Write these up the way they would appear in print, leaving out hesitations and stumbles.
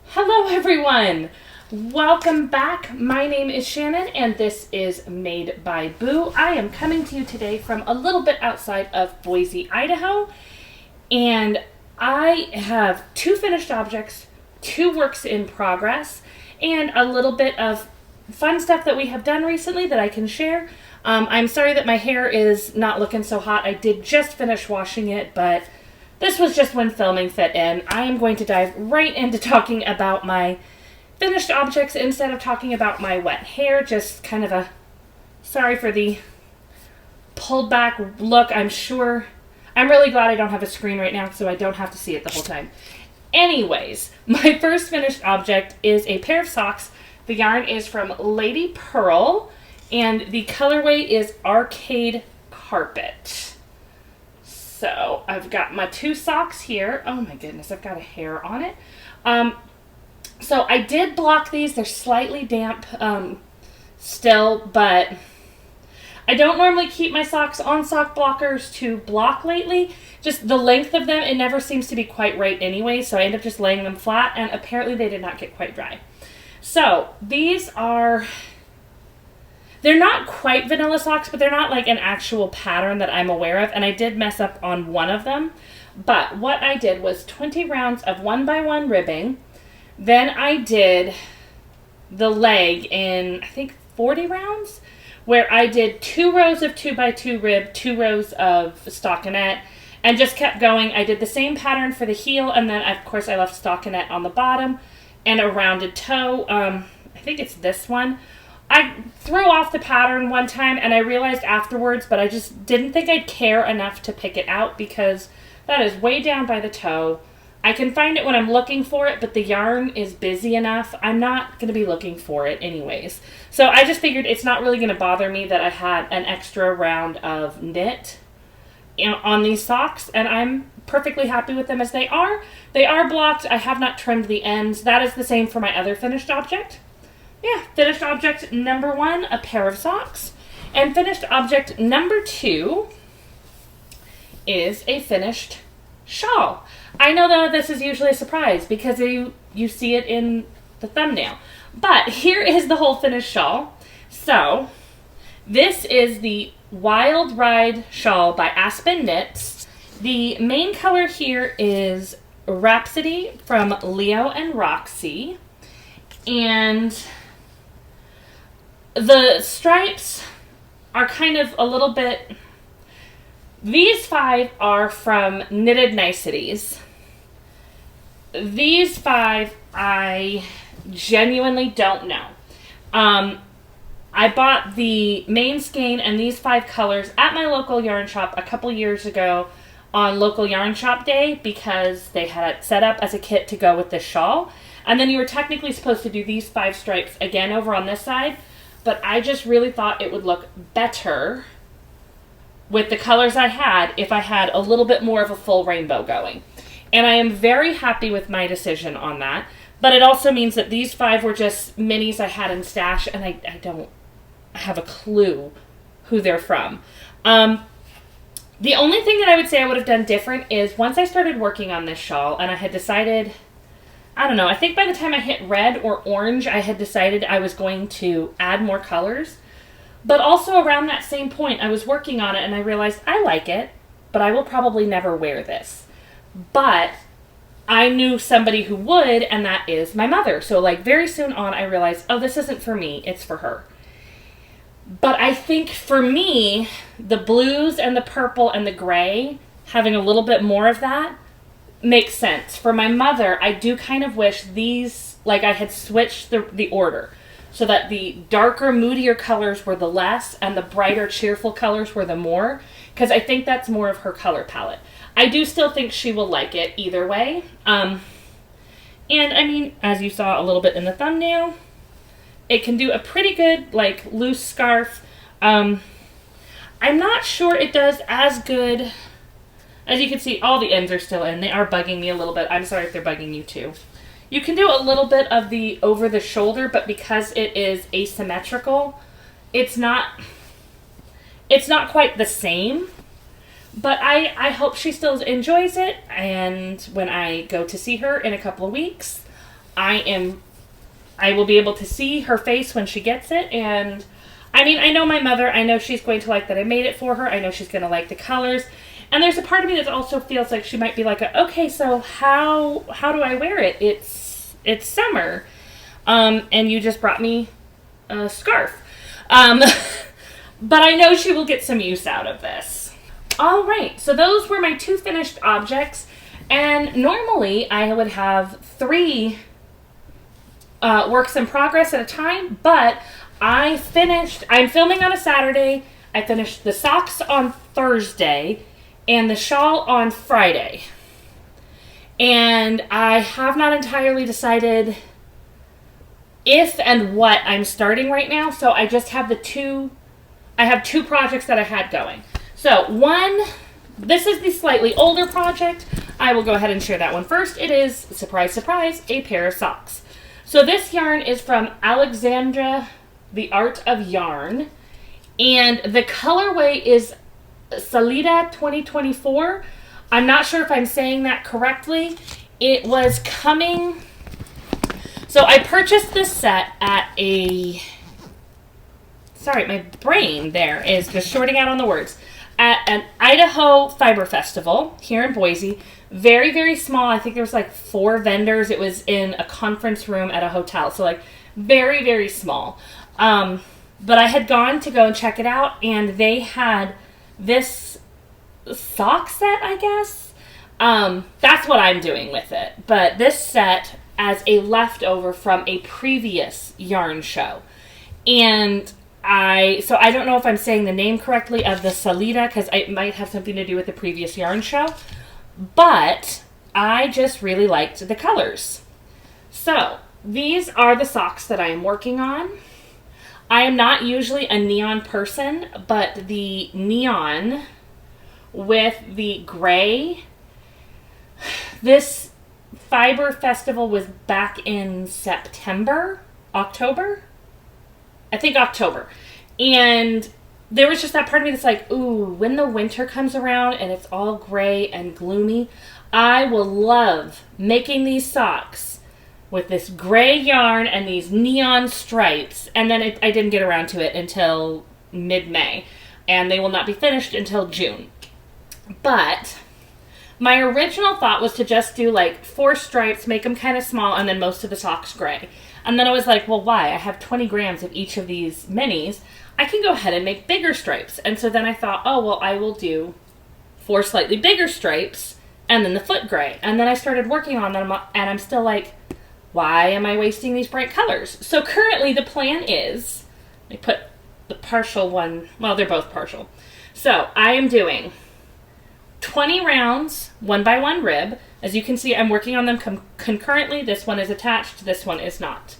Hello everyone! Welcome back. My name is Shannon and this is Made by Boo. I am coming to you today from a little bit outside of Boise, Idaho, and I have 2 finished objects, 2 works in progress, and a little bit of fun stuff that we have done recently that I can share. I'm sorry that my hair is not looking so hot. I did just finish washing it, but this was just when filming fit in. I am going to dive right into talking about my finished objects instead of talking about my wet hair. Just kind of a sorry for the pulled back look. I'm really glad I don't have a screen right now so I don't have to see it the whole time. Anyways, my first finished object is a pair of socks. The yarn is from Lady Purl and the colorway is Arcade Carpet. So I've got my 2 socks here. Oh my goodness, I've got a hair on it. So I did block these. They're slightly damp still, but I don't normally keep my socks on sock blockers to block lately. Just the length of them, it never seems to be quite right anyway, so I end up just laying them flat, and apparently they did not get quite dry. So these they're not quite vanilla socks, but they're not like an actual pattern that I'm aware of, and I did mess up on one of them. But what I did was 20 rounds of 1x1 ribbing. Then I did the leg in, I think, 40 rounds, where I did 2 rows of 2x2 rib, 2 rows of stockinette, and just kept going. I did the same pattern for the heel, and then, of course, I left stockinette on the bottom and a rounded toe. I think it's this one. I threw off the pattern one time, and I realized afterwards, but I just didn't think I'd care enough to pick it out because that is way down by the toe. I can find it when I'm looking for it, but the yarn is busy enough. I'm not going to be looking for it anyways. So I just figured it's not really going to bother me that I had an extra round of knit on these socks, and I'm perfectly happy with them as they are. They are blocked. I have not trimmed the ends. That is the same for my other finished object. Yeah, finished object number 1, a pair of socks. And finished object number 2 is a finished shawl. I know that this is usually a surprise because you see it in the thumbnail. But here is the whole finished shawl. So, this is the Wild Ride shawl by Aspen Knits. The main color here is Rhapsody from Leo and Roxy. And the stripes are kind of a little bit... These 5 are from Knitted Niceties. These 5, I genuinely don't know. I bought the main skein and these 5 colors at my local yarn shop a couple years ago on local yarn shop day because they had it set up as a kit to go with this shawl. And then you were technically supposed to do these 5 stripes again over on this side, but I just really thought it would look better with the colors I had if I had a little bit more of a full rainbow going. And I am very happy with my decision on that. But it also means that these 5 were just minis I had in stash, and I don't have a clue who they're from. The only thing that I would say I would have done different is once I started working on this shawl, and I had decided, I don't know, I think by the time I hit red or orange, I had decided I was going to add more colors. But also around that same point, I was working on it and I realized I like it, but I will probably never wear this. But I knew somebody who would, and that is my mother. So like very soon on, I realized, oh, this isn't for me, it's for her. But I think for me, the blues and the purple and the gray, having a little bit more of that, makes sense. For my mother, I do kind of wish these, like I had switched the order. So that the darker, moodier colors were the less, and the brighter, cheerful colors were the more. Because I think that's more of her color palette. I do still think she will like it either way. And I mean, as you saw a little bit in the thumbnail, it can do a pretty good, like, loose scarf. I'm not sure it does as good. As you can see, all the ends are still in. They are bugging me a little bit. I'm sorry if they're bugging you too. You can do a little bit of the over the shoulder, but because it is asymmetrical, it's not quite the same. But I hope she still enjoys it, and when I go to see her in a couple of weeks, I will be able to see her face when she gets it. And I mean, I know my mother, I know she's going to like that I made it for her, I know she's going to like the colors, and there's a part of me that also feels like she might be like, okay, so how do I wear it? It's summer, and you just brought me a scarf. But I know she will get some use out of this. All right, so those were my 2 finished objects, and normally I would have 3 works in progress at a time, but I'm filming on a Saturday, I finished the socks on Thursday, and the shawl on Friday. And I have not entirely decided if and what I'm starting right now, so I just have I have 2 projects that I had going. So this is the slightly older project. I will go ahead and share that one first. It is, surprise, surprise, a pair of socks. So this yarn is from Alexandra, The Art of Yarn. And the colorway is Salida 2024. I'm not sure if I'm saying that correctly. It was coming... So I purchased this set at sorry, my brain there is just shorting out on the words. At an Idaho Fiber Festival here in Boise. Very, very small. I think there was like 4 vendors. It was in a conference room at a hotel. So like very, very small. But I had gone to go and check it out, and they had this sock set, I guess. That's what I'm doing with it. But this set as a leftover from a previous yarn show. And I don't know if I'm saying the name correctly of the Salida, because it might have something to do with the previous yarn show, but I just really liked the colors. So these are the socks that I am working on. I am not usually a neon person, but the neon with the gray, this Fiber Festival was back in October. I think October. And there was just that part of me that's like, ooh, when the winter comes around and it's all gray and gloomy, I will love making these socks with this gray yarn and these neon stripes. And then I didn't get around to it until mid-May. And they will not be finished until June. But my original thought was to just do like 4 stripes, make them kind of small, and then most of the socks gray. And then I was like, well, why? I have 20 grams of each of these minis. I can go ahead and make bigger stripes. And so then I thought, oh, well, I will do 4 slightly bigger stripes and then the foot gray. And then I started working on them, and I'm still like, why am I wasting these bright colors? So currently the plan is, let me put the partial one, well, they're both partial. So I am doing 20 rounds, 1x1 rib. As you can see, I'm working on them concurrently. This one is attached, this one is not.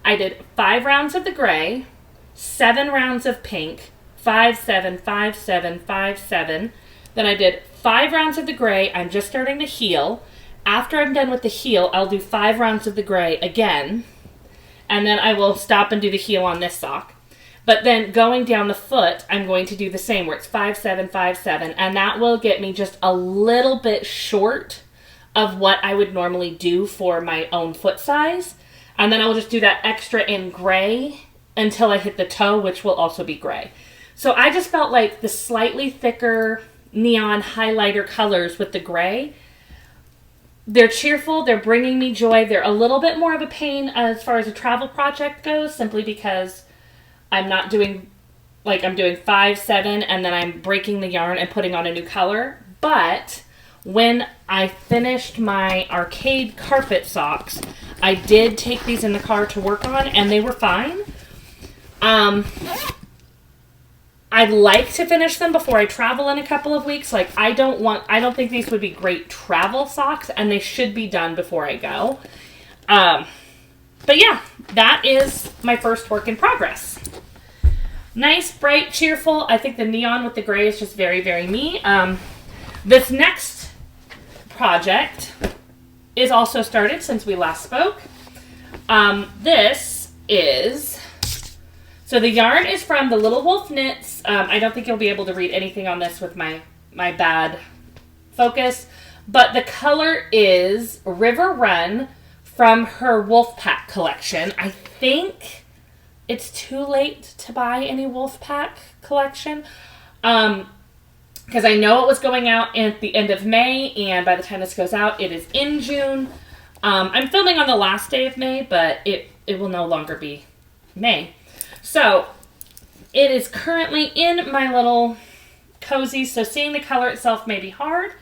I did 5 rounds of the gray, 7 rounds of pink, 5, 7, 5, 7, 5, 7. Then I did 5 rounds of the gray. I'm just starting the heel. After I'm done with the heel, I'll do 5 rounds of the gray again. And then I will stop and do the heel on this sock. But then going down the foot, I'm going to do the same, where it's 5, 7, 5, 7. And that will get me just a little bit short of what I would normally do for my own foot size. And then I will just do that extra in gray until I hit the toe, which will also be gray. So I just felt like the slightly thicker neon highlighter colors with the gray, they're cheerful, they're bringing me joy. They're a little bit more of a pain as far as a travel project goes, simply because I'm not doing, like, I'm doing 5, 7, and then I'm breaking the yarn and putting on a new color. But when I finished my arcade carpet socks, I did take these in the car to work on, and they were fine. I'd like to finish them before I travel in a couple of weeks. Like, I don't think these would be great travel socks, and they should be done before I go. But yeah, that is my first work in progress. Nice, bright, cheerful. I think the neon with the gray is just very, very me. This next project is also started since we last spoke. This is... So the yarn is from the Little Wolf Knits. I don't think you'll be able to read anything on this with my my bad focus. But the color is River Run from her Wolfpack collection. I think it's too late to buy any Wolfpack collection. Because I know it was going out at the end of May, and by the time this goes out, it is in June. I'm filming on the last day of May, but it will no longer be May. So, it is currently in my little cozy, so seeing the color itself may be hard,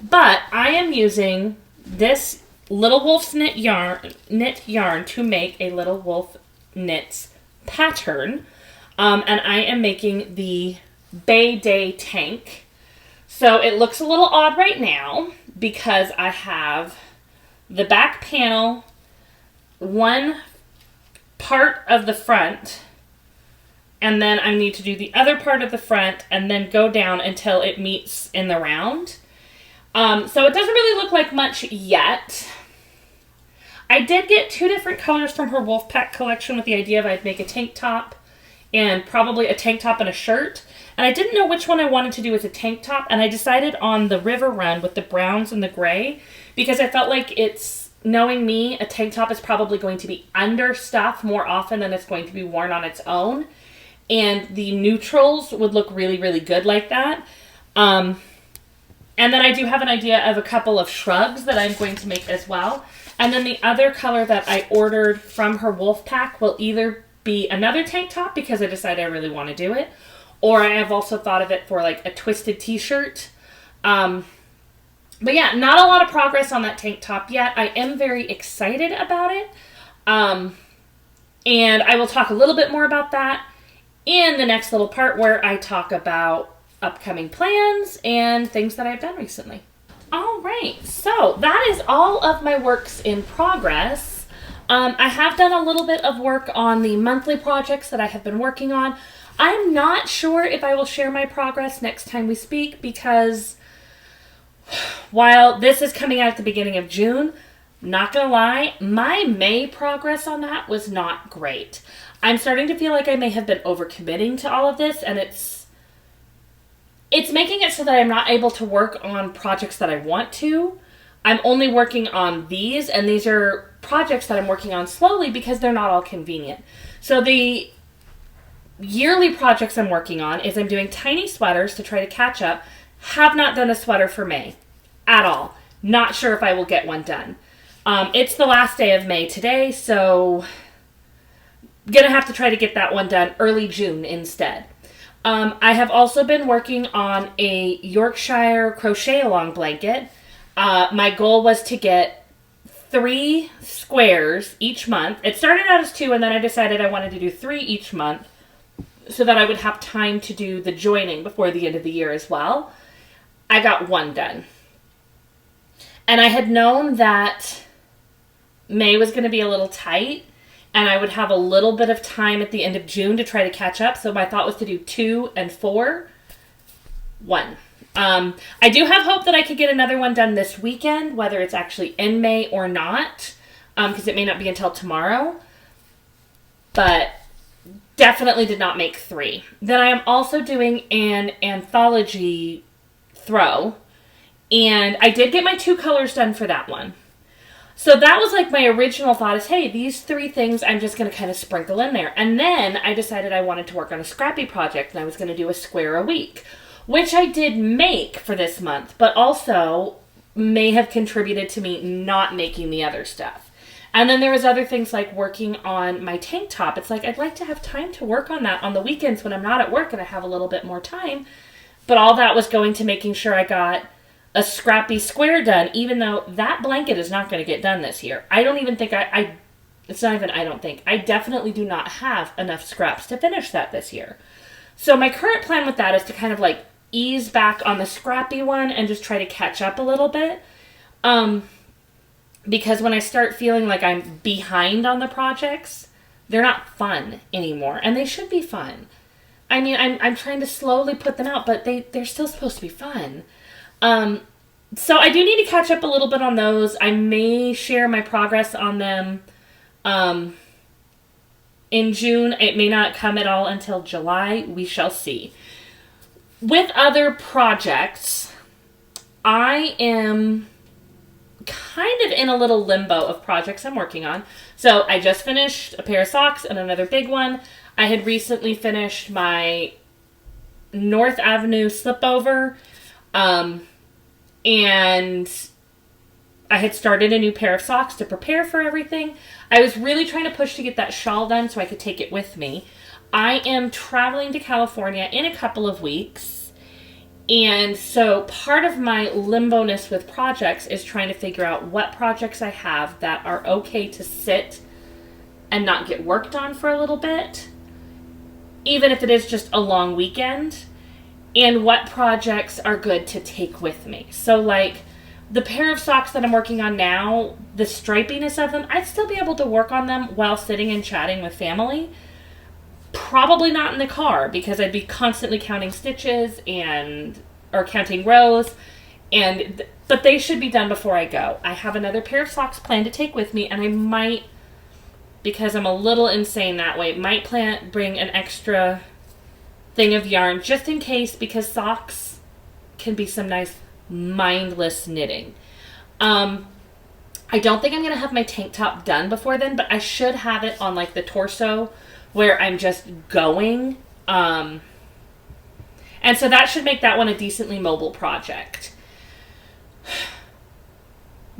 but I am using this Little Wolf's knit yarn to make a Little Wolf Knits pattern, and I am making the Bay Day tank. So it looks a little odd right now because I have the back panel, one part of the front, and then I need to do the other part of the front and then go down until it meets in the round. So it doesn't really look like much yet. I did get 2 different colors from her Wolfpack collection with the idea of I'd make a tank top and probably a tank top and a shirt. And I didn't know which one I wanted to do as a tank top, and I decided on the River Run with the browns and the gray because I felt like it's, knowing me, a tank top is probably going to be under stuff more often than it's going to be worn on its own. And the neutrals would look really, really good like that. And then I do have an idea of a couple of shrubs that I'm going to make as well. And then the other color that I ordered from her Wolfpack will either be another tank top because I decided I really want to do it, or I have also thought of it for like a twisted t-shirt. But yeah, not a lot of progress on that tank top yet. I am very excited about it. And I will talk a little bit more about that in the next little part where I talk about upcoming plans and things that I've done recently. All right, so that is all of my works in progress. I have done a little bit of work on the monthly projects that I have been working on. I'm not sure if I will share my progress next time we speak because while this is coming out at the beginning of June, not gonna lie, my May progress on that was not great. I'm starting to feel like I may have been overcommitting to all of this, and it's making it so that I'm not able to work on projects that I want to. I'm only working on these, and these are projects that I'm working on slowly because they're not all convenient. So the yearly projects I'm working on is I'm doing tiny sweaters to try to catch up. Have not done a sweater for May at all. Not sure if I will get one done. It's the last day of May today, so gonna have to try to get that one done early June instead. I have also been working on a Yorkshire crochet along blanket. My goal was to get 3 squares each month. It started out as 2, and then I decided I wanted to do 3 each month so that I would have time to do the joining before the end of the year as well. I got 1 done. And I had known that May was going to be a little tight, and I would have a little bit of time at the end of June to try to catch up. So my thought was to do 2 and 4. 1. I do have hope that I could get another one done this weekend, whether it's actually in May or not, because it may not be until tomorrow. But definitely did not make 3. Then I am also doing an anthology throw, and I did get my 2 colors done for that one. So that was like my original thought is, hey, these 3 things I'm just going to kind of sprinkle in there. And then I decided I wanted to work on a scrappy project, and I was going to do a square a week, which I did make for this month, but also may have contributed to me not making the other stuff. And then there was other things like working on my tank top. It's like, I'd like to have time to work on that on the weekends when I'm not at work and I have a little bit more time. But all that was going to making sure I got a scrappy square done, even though that blanket is not going to get done this year. I don't even think it's not even I don't think. I definitely do not have enough scraps to finish that this year. So my current plan with that is to kind of like ease back on the scrappy one and just try to catch up a little bit. Because when I start feeling like I'm behind on the projects, they're not fun anymore. And they should be fun. I mean, I'm trying to slowly put them out, but they're still supposed to be fun. So I do need to catch up a little bit on those. I may share my progress on them in June. It may not come at all until July. We shall see. with other projects, I am kind of in a little limbo of projects I'm working on. So I just finished a pair of socks and another big one. I had recently finished my North Avenue slipover, and I had started a new pair of socks to prepare for everything. I was really trying to push to get that shawl done so I could take it with me. I am traveling to California in a couple of weeks, and so part of my limbo-ness with projects is trying to figure out what projects I have that are okay to sit and not get worked on for a little bit, even if it is just a long weekend, and what projects are good to take with me. So like the pair of socks that I'm working on now, the stripiness of them, I'd still be able to work on them while sitting and chatting with family. Probably not in the car because I'd be constantly counting stitches or counting rows, but they should be done before I go. I have another pair of socks planned to take with me, and I might, because I'm a little insane that way, might bring an extra thing of yarn just in case, because socks can be some nice mindless knitting. I don't think I'm going to have my tank top done before then, but I should have it on like the torso where I'm just going. And so that should make that one a decently mobile project.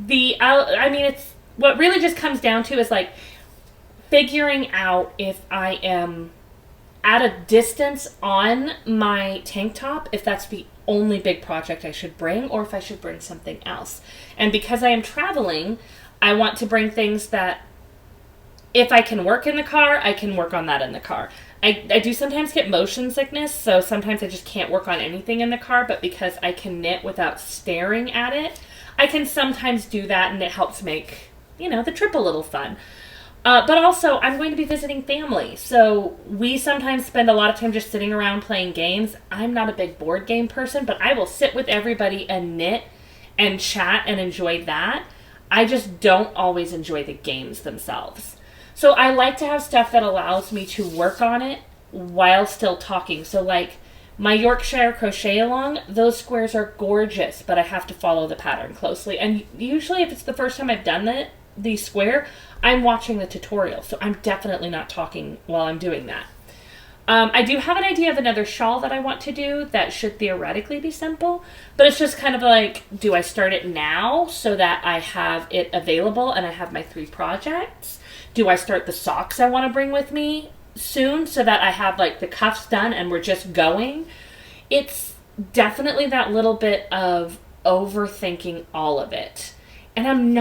It's what really just comes down to is like figuring out if I am at a distance on my tank top, if that's the only big project I should bring, or if I should bring something else. And because I am traveling, I want to bring things that if I can work in the car, I can work on that in the car. I do sometimes get motion sickness, so sometimes I just can't work on anything in the car, but because I can knit without staring at it, I can sometimes do that, and it helps make, the trip a little fun. But also, I'm going to be visiting family, so we sometimes spend a lot of time just sitting around playing games. I'm not a big board game person, but I will sit with everybody and knit and chat and enjoy that. I just don't always enjoy the games themselves. So I like to have stuff that allows me to work on it while still talking. So like my Yorkshire crochet along, those squares are gorgeous, but I have to follow the pattern closely. And usually if it's the first time I've done the square, I'm watching the tutorial. So I'm definitely not talking while I'm doing that. I do have an idea of another shawl that I want to do that should theoretically be simple, but it's just kind of like, do I start it now so that I have it available and I have my 3 projects? Do I start the socks I want to bring with me soon so that I have like the cuffs done and we're just going? It's definitely that little bit of overthinking all of it. And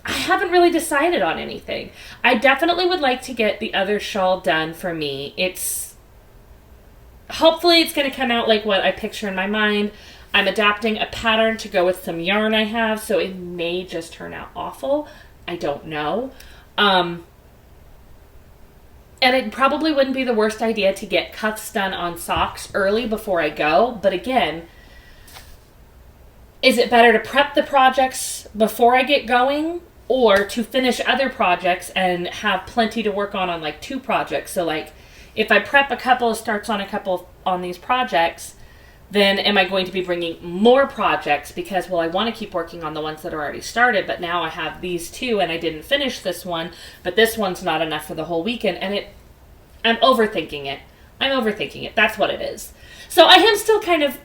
I haven't really decided on anything. I definitely would like to get the other shawl done for me. Hopefully it's going to come out like what I picture in my mind. I'm adapting a pattern to go with some yarn I have, so it may just turn out awful. I don't know. And it probably wouldn't be the worst idea to get cuffs done on socks early before I go. But again, is it better to prep the projects before I get going, or to finish other projects and have plenty to work on like 2 projects? So like if I prep a couple of starts on a couple on these projects, then am I going to be bringing more projects because, well, I want to keep working on the ones that are already started, but now I have these 2 and I didn't finish this one, but this one's not enough for the whole weekend, and I'm overthinking it. That's what it is. So I am still kind of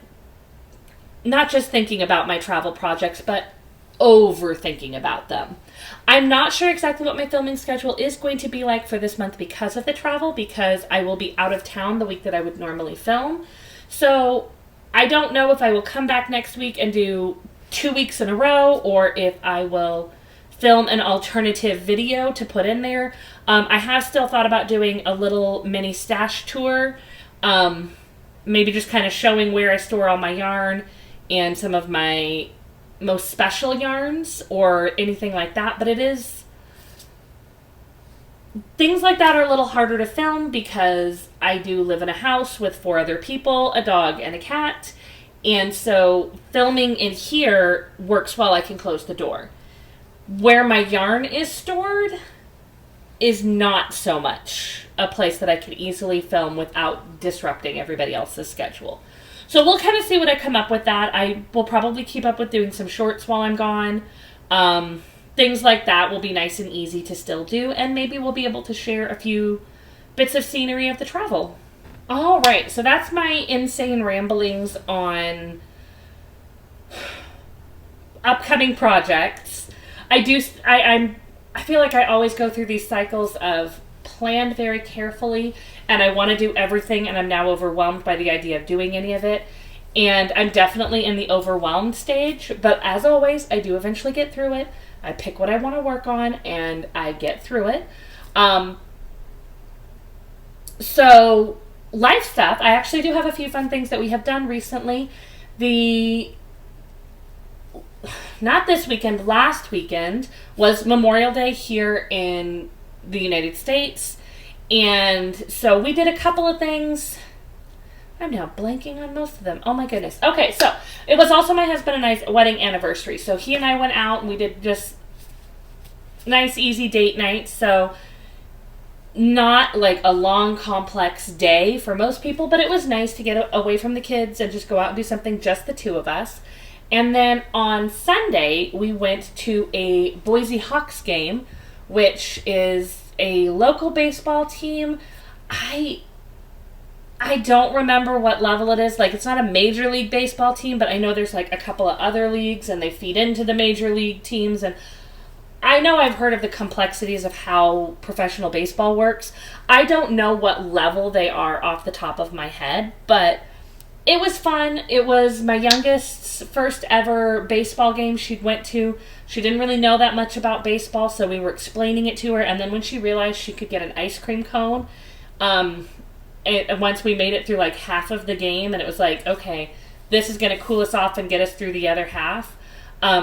not just thinking about my travel projects, but overthinking about them. I'm not sure exactly what my filming schedule is going to be like for this month because of the travel, because I will be out of town the week that I would normally film. So I don't know if I will come back next week and do 2 weeks in a row, or if I will film an alternative video to put in there. I have still thought about doing a little mini stash tour, maybe just kind of showing where I store all my yarn and some of my most special yarns or anything like that. But things like that are a little harder to film because I do live in a house with 4 other people, a dog and a cat. And so filming in here works while I can close the door. Where my yarn is stored is not so much a place that I could easily film without disrupting everybody else's schedule. So we'll kind of see what I come up with that. I will probably keep up with doing some shorts while I'm gone. Things like that will be nice and easy to still do, and maybe we'll be able to share a few bits of scenery of the travel. All right, so that's my insane ramblings on upcoming projects. I feel like I always go through these cycles of planned very carefully, and I want to do everything, and I'm now overwhelmed by the idea of doing any of it. And I'm definitely in the overwhelmed stage, but as always, I do eventually get through it. I pick what I want to work on, and I get through it. So, life stuff, I actually do have a few fun things that we have done recently. Not this weekend, last weekend was Memorial Day here in the United States. And so we did a couple of things. I'm now blanking on most of them. Oh my goodness. Okay, so it was also my husband and I's wedding anniversary. So he and I went out and we did just nice, easy date night. So not like a long, complex day for most people, but it was nice to get away from the kids and just go out and do something, just the two of us. And then on Sunday, we went to a Boise Hawks game, which is a local baseball team. I don't remember what level it is. Like, it's not a Major League Baseball team, but I know there's like a couple of other leagues and they feed into the Major League teams. And I know I've heard of the complexities of how professional baseball works. I don't know what level they are off the top of my head, but it was fun. It was my youngest's first ever baseball game she'd went to. She didn't really know that much about baseball, so we were explaining it to her. And then when she realized she could get an ice cream cone, once we made it through like half of the game, and it was like, okay, this is going to cool us off and get us through the other half.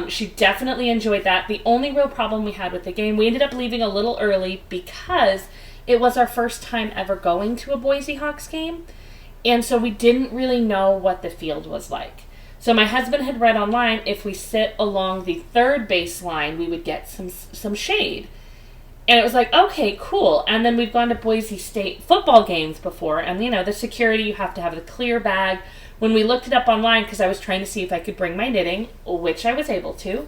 She definitely enjoyed that. The only real problem we had with the game, we ended up leaving a little early because it was our first time ever going to a Boise Hawks game. And so we didn't really know what the field was like. So my husband had read online, if we sit along the third base line, we would get some shade. And it was like, okay, cool. And then we've gone to Boise State football games before. And, you know, the security, you have to have the clear bag. When we looked it up online, because I was trying to see if I could bring my knitting, which I was able to,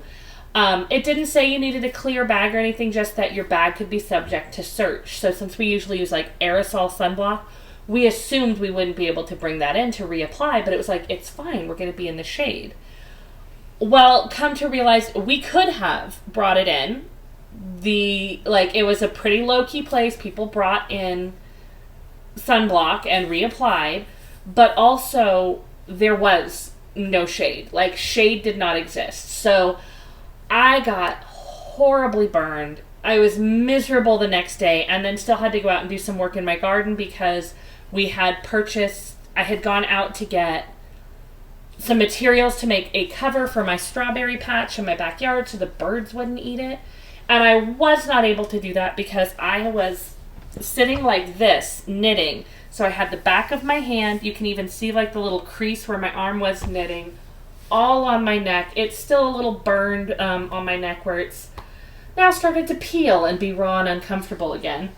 it didn't say you needed a clear bag or anything, just that your bag could be subject to search. So since we usually use, like, aerosol sunblock, we assumed we wouldn't be able to bring that in to reapply, but it was like, it's fine, we're going to be in the shade. Well, come to realize we could have brought it in. It was a pretty low-key place. People brought in sunblock and reapplied, but also there was no shade. Like, shade did not exist. So I got horribly burned. I was miserable the next day, and then still had to go out and do some work in my garden because I had gone out to get some materials to make a cover for my strawberry patch in my backyard so the birds wouldn't eat it. And I was not able to do that because I was sitting like this, knitting. So I had the back of my hand. You can even see like the little crease where my arm was knitting, all on my neck. It's still a little burned on my neck where it's now started to peel and be raw and uncomfortable again.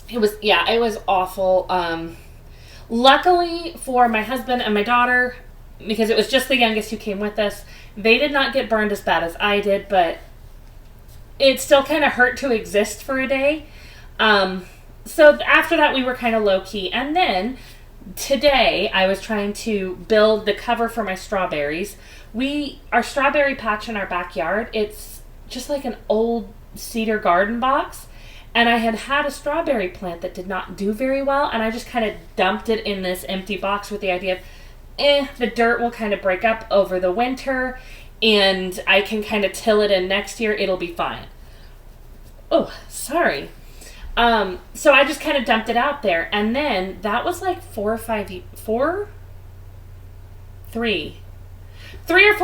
It was awful. Luckily for my husband and my daughter, because it was just the youngest who came with us, they did not get burned as bad as I did, but it still kind of hurt to exist for a day. So after that, we were kind of low-key. And then today, I was trying to build the cover for my strawberries. Our strawberry patch in our backyard, it's just like an old cedar garden box. And I had a strawberry plant that did not do very well, and I just kind of dumped it in this empty box with the idea of, the dirt will kind of break up over the winter, and I can kind of till it in next year, it'll be fine. Oh, sorry. So I just kind of dumped it out there, and then that was like 3 or 4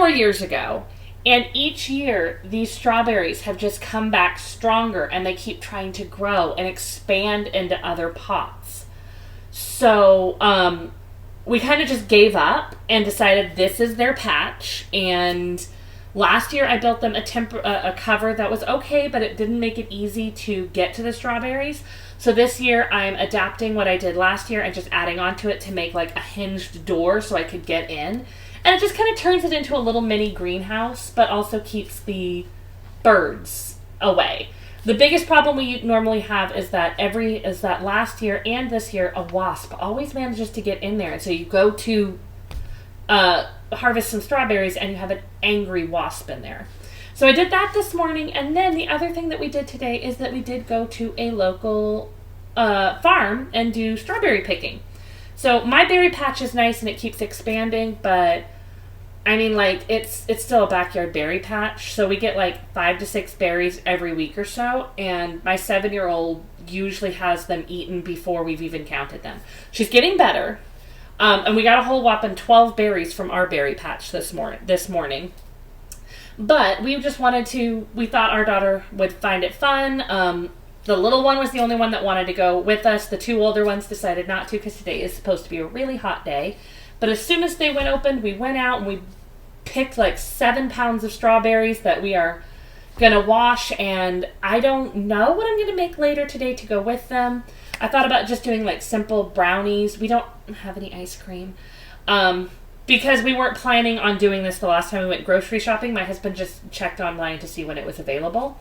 years ago. And each year, these strawberries have just come back stronger, and they keep trying to grow and expand into other pots. So, we kind of just gave up and decided this is their patch, and Last year I built them a cover that was okay, but it didn't make it easy to get to the strawberries. So this year I'm adapting what I did last year and just adding onto it to make like a hinged door so I could get in. And it just kind of turns it into a little mini greenhouse, but also keeps the birds away. The biggest problem we normally have is that last year and this year a wasp always manages to get in there. And so you go to harvest some strawberries and you have an angry wasp in there. So I did that this morning, and then the other thing that we did today is that we did go to a local farm and do strawberry picking. So my berry patch is nice and it keeps expanding, but I mean, like, it's still a backyard berry patch, so we get like 5 to 6 berries every week or so, and my 7-year-old usually has them eaten before we've even counted them. She's getting better, and we got a whole whopping 12 berries from our berry patch this morning. But we just we thought our daughter would find it fun. The little one was the only one that wanted to go with us. The 2 older ones decided not to because today is supposed to be a really hot day. But as soon as they went open, we went out and we picked like 7 pounds of strawberries that we are going to wash. And I don't know what I'm going to make later today to go with them. I thought about just doing like simple brownies. We don't have any ice cream. Because we weren't planning on doing this the last time we went grocery shopping. My husband just checked online to see when it was available.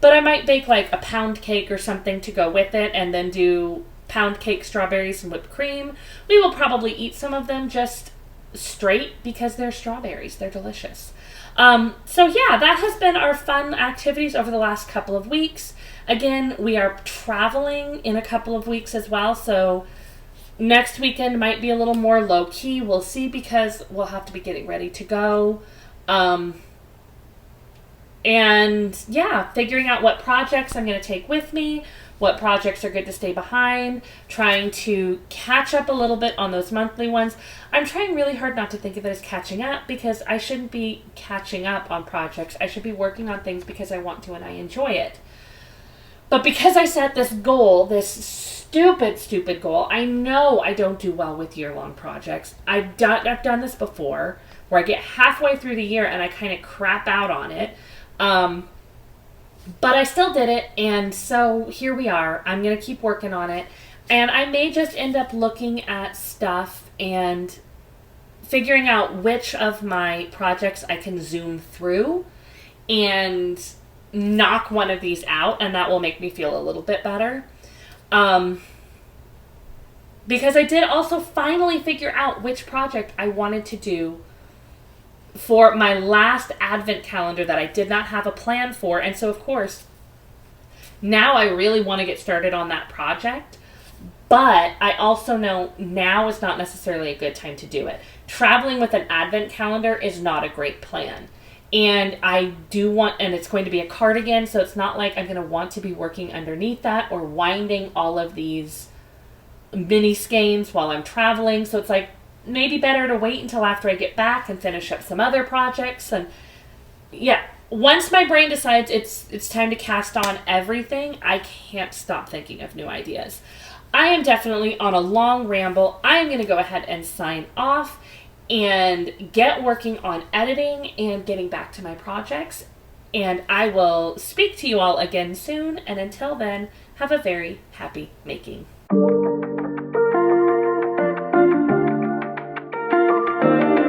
But I might bake like a pound cake or something to go with it and then do pound cake strawberries and whipped cream. We will probably eat some of them just straight because they're strawberries. They're delicious. So yeah, that has been our fun activities over the last couple of weeks. Again, we are traveling in a couple of weeks as well, so next weekend might be a little more low-key. We'll see, because we'll have to be getting ready to go. And yeah, figuring out what projects I'm going to take with me, what projects are good to stay behind, trying to catch up a little bit on those monthly ones. I'm trying really hard not to think of it as catching up, because I shouldn't be catching up on projects. I should be working on things because I want to and I enjoy it. But because I set this goal, this stupid goal, I know I don't do well with year-long projects. I've done this before, where I get halfway through the year and I kind of crap out on it. But I still did it, and so here we are. I'm going to keep working on it, and I may just end up looking at stuff and figuring out which of my projects I can zoom through and knock one of these out, and that will make me feel a little bit better. Because I did also finally figure out which project I wanted to do for my last advent calendar that I did not have a plan for. And so, of course, now I really want to get started on that project. But I also know now is not necessarily a good time to do it. Traveling with an advent calendar is not a great plan. And I do want, and it's going to be a cardigan, so it's not like I'm going to want to be working underneath that or winding all of these mini skeins while I'm traveling. So it's like, maybe better to wait until after I get back and finish up some other projects. And yeah, once my brain decides it's time to cast on everything, I can't stop thinking of new ideas. I am definitely on a long ramble. I am going to go ahead and sign off and get working on editing and getting back to my projects. And I will speak to you all again soon. And until then, have a very happy making.